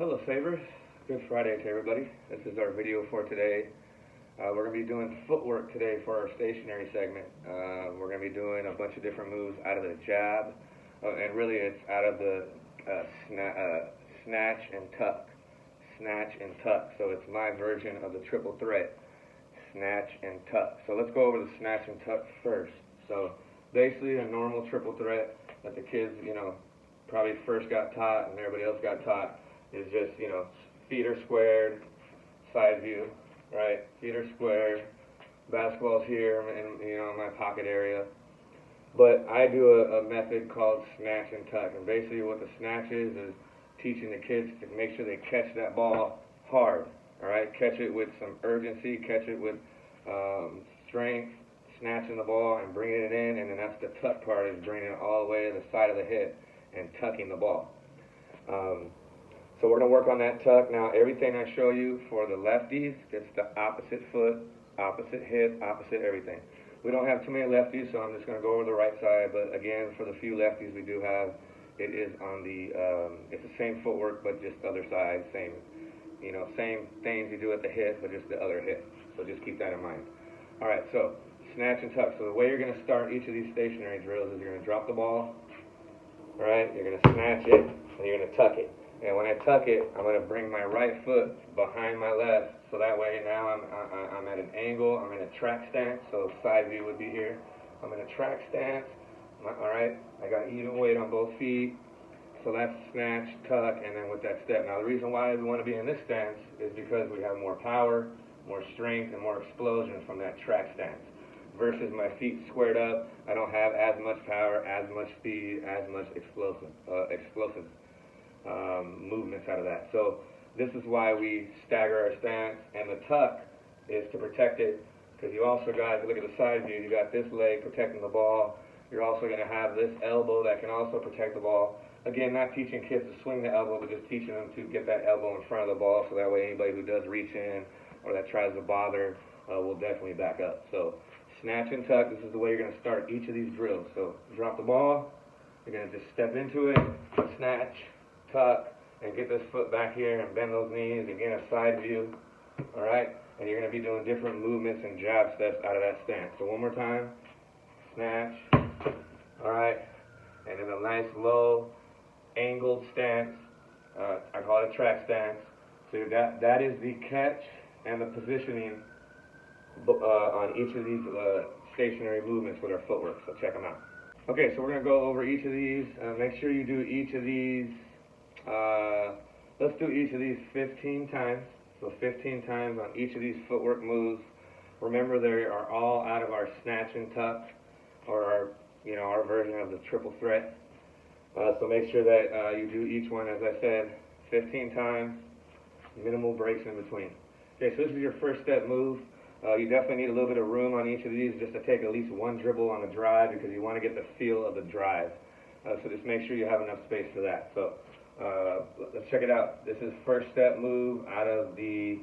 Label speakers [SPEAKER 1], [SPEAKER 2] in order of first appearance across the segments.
[SPEAKER 1] Hello Sabers, good Friday to everybody. This is our video for today. We're going to be doing footwork today for our stationary segment. We're going to be doing a bunch of different moves out of the jab, and really it's out of the snatch and tuck. Snatch and tuck. So it's my version of the triple threat, snatch and tuck. So let's go over the snatch and tuck first. So basically a normal triple threat that the kids, probably first got taught and everybody else got taught is just, feet are squared, side view, right? Feet are squared, basketball's here in my pocket area. But I do a method called snatch and tuck. And basically what the snatch is teaching the kids to make sure they catch that ball hard, all right? Catch it with some urgency, catch it with strength, snatching the ball and bringing it in, and then that's the tuck part, is bringing it all the way to the side of the hip and tucking the ball. So we're going to work on that tuck. Now everything I show you for the lefties, it's the opposite foot, opposite hip, opposite everything. We don't have too many lefties, so I'm just going to go over the right side, but again, for the few lefties we do have, it is on the, it's the same footwork, but just the other side, same things you do at the hip, but just the other hip. So just keep that in mind. Alright, so snatch and tuck. So the way you're going to start each of these stationary drills is you're going to drop the ball, alright, you're going to snatch it, and you're going to tuck it. And when I tuck it, I'm going to bring my right foot behind my left, so that way now I'm at an angle, I'm in a track stance, so side view would be here. I'm in a track stance, alright, I got even weight on both feet, so that's snatch, tuck, and then with that step. Now the reason why we want to be in this stance is because we have more power, more strength, and more explosion from that track stance. Versus my feet squared up, I don't have as much power, as much speed, as much explosive movements out of that. So this is why we stagger our stance, and the tuck is to protect it, because you also got, if you look at the side view, you got this leg protecting the ball. You're also going to have this elbow that can also protect the ball. Again, not teaching kids to swing the elbow, but just teaching them to get that elbow in front of the ball, so that way anybody who does reach in or that tries to bother will definitely back up. So snatch and tuck, this is the way you're going to start each of these drills. So drop the ball, you're going to just step into it, snatch, tuck, and get this foot back here and bend those knees. Again, a side view, all right? And you're going to be doing different movements and jab steps out of that stance. So one more time, snatch, all right? And then a nice low angled stance. I call it a track stance. So that is the catch and the positioning on each of these stationary movements with our footwork. So check them out. Okay, so we're going to go over each of these. Make sure you do each of these. Let's do each of these 15 times. So 15 times on each of these footwork moves. Remember, they are all out of our snatch and tuck, or our version of the triple threat. So make sure that you do each one, as I said, 15 times, minimal breaks in between. Okay, so this is your first step move. You definitely need a little bit of room on each of these just to take at least one dribble on the drive, because you want to get the feel of the drive. So just make sure you have enough space for that. So let's check it out. This is first step move out of the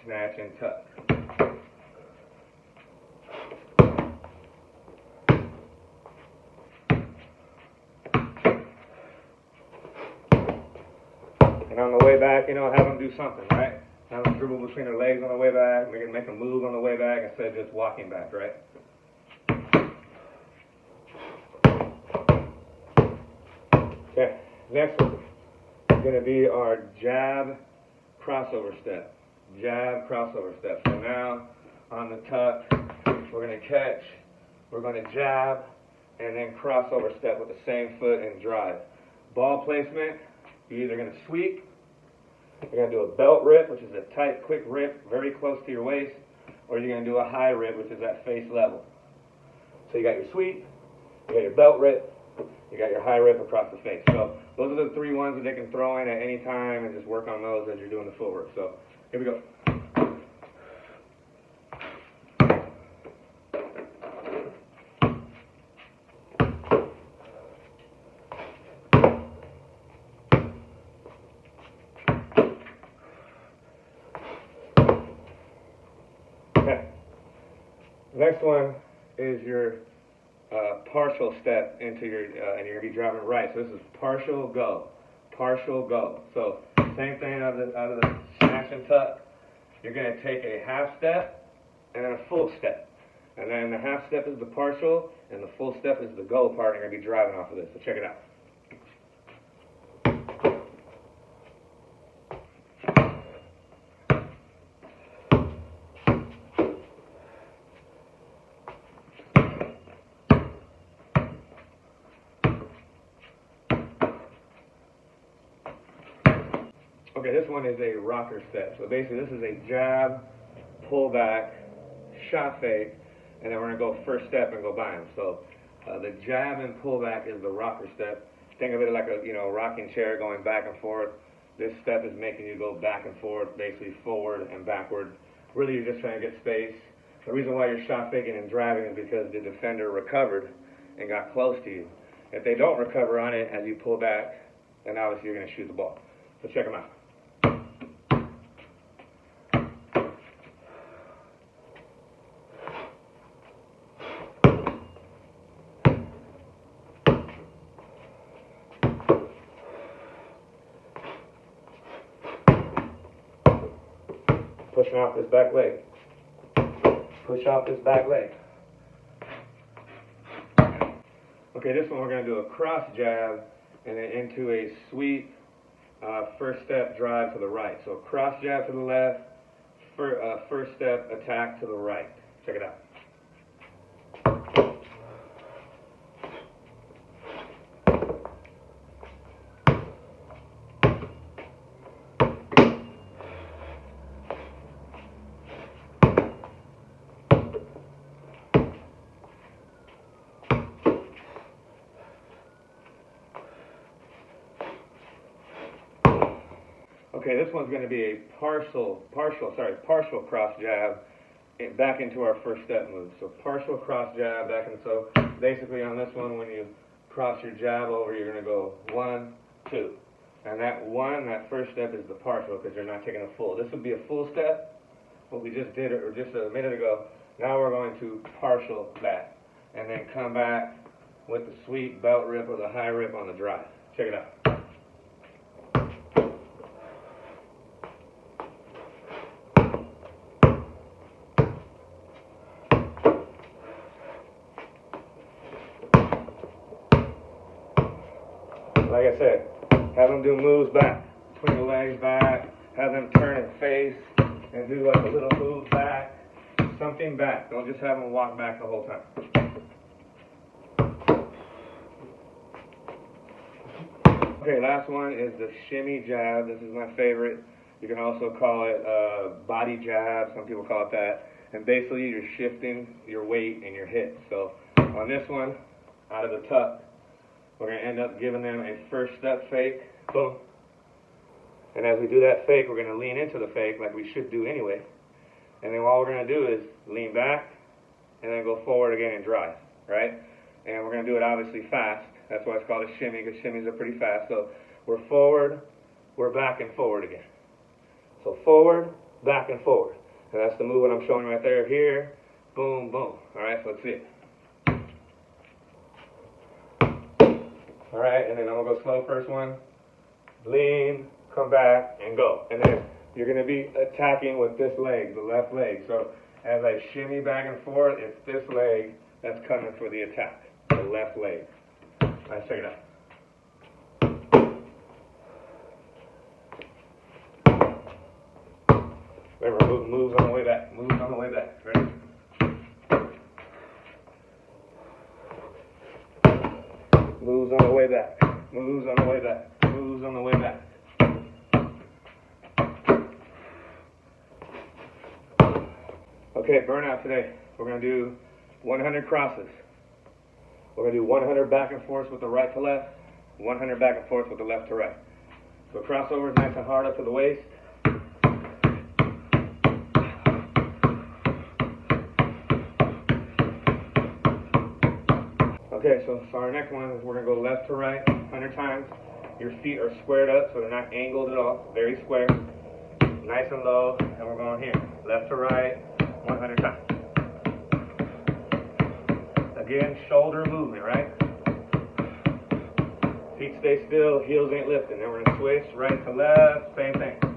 [SPEAKER 1] snatch and tuck. And on the way back, have them do something, right? Have them dribble between their legs on the way back. Make them move on the way back instead of just walking back, right? Okay, next one is going to be our jab crossover step. Jab crossover step. So now on the tuck, we're going to catch, we're going to jab, and then crossover step with the same foot and drive. Ball placement, you're either going to sweep, you're going to do a belt rip, which is a tight, quick rip, very close to your waist, or you're going to do a high rip, which is at face level. So you got your sweep, you got your belt rip, you got your high rip across the face. So those are the three ones that they can throw in at any time, and just work on those as you're doing the footwork. So here we go. Okay. Next one is your partial step into your, and you're going to be driving right. So this is partial go. So Same thing out of the snatch and tuck. You're going to take a half step and then a full step. And then the half step is the partial, and the full step is the go part. You're going to be driving off of this. So check it out. Okay, this one is a rocker step. So basically this is a jab, pull back, shot fake, and then we're going to go first step and go by him. So the jab and pull back is the rocker step. Think of it like a rocking chair going back and forth. This step is making you go back and forth, basically forward and backward. Really you're just trying to get space. The reason why you're shot faking and driving is because the defender recovered and got close to you. If they don't recover on it as you pull back, then obviously you're going to shoot the ball. So check them out. Pushing off this back leg. Push off this back leg. Okay, this one we're going to do a cross jab and then into a sweep first step drive to the right. So cross jab to the left, first step attack to the right. Check it out. Okay, this one's going to be a partial cross jab back into our first step move. So partial cross jab back in. So basically on this one, when you cross your jab over, you're going to go 1, 2. And that first step is the partial because you're not taking a full. This would be a full step, what we just did or just a minute ago. Now we're going to partial back and then come back with the sweep belt rip or the high rip on the drive. Check it out. Like I said, have them do moves back, between the legs back, have them turn and face, and do like a little move back, something back. Don't just have them walk back the whole time. Okay, last one is the shimmy jab. This is my favorite. You can also call it body jab. Some people call it that. And basically you're shifting your weight and your hips. So on this one, out of the tuck, we're going to end up giving them a first step fake, boom. And as we do that fake, we're going to lean into the fake like we should do anyway. And then all we're going to do is lean back and then go forward again and drive, right? And we're going to do it obviously fast. That's why it's called a shimmy, because shimmies are pretty fast. So we're forward, we're back and forward again. So forward, back and forward. And that's the move that I'm showing right there. Here, boom, boom. All right, so let's see it. All right, and then I'm going to go slow first one. Lean, come back, and go. And then you're going to be attacking with this leg, the left leg. So as I shimmy back and forth, it's this leg that's coming for the attack, the left leg. All right, check it out. Remember, moves on the way back. Moves on the way back. Ready? Moves on the way back. Moves on the way back. Moves on the way back. Okay, burnout today. We're going to do 100 crosses. We're going to do 100 back and forth with the right to left, 100 back and forth with the left to right. So crossovers nice and hard up to the waist. Okay, so for our next one, we're going to go left to right 100 times. Your feet are squared up, so they're not angled at all. Very square. Nice and low. And we're going here. Left to right 100 times. Again, shoulder movement, right? Feet stay still, heels ain't lifting. Then we're going to switch right to left, same thing.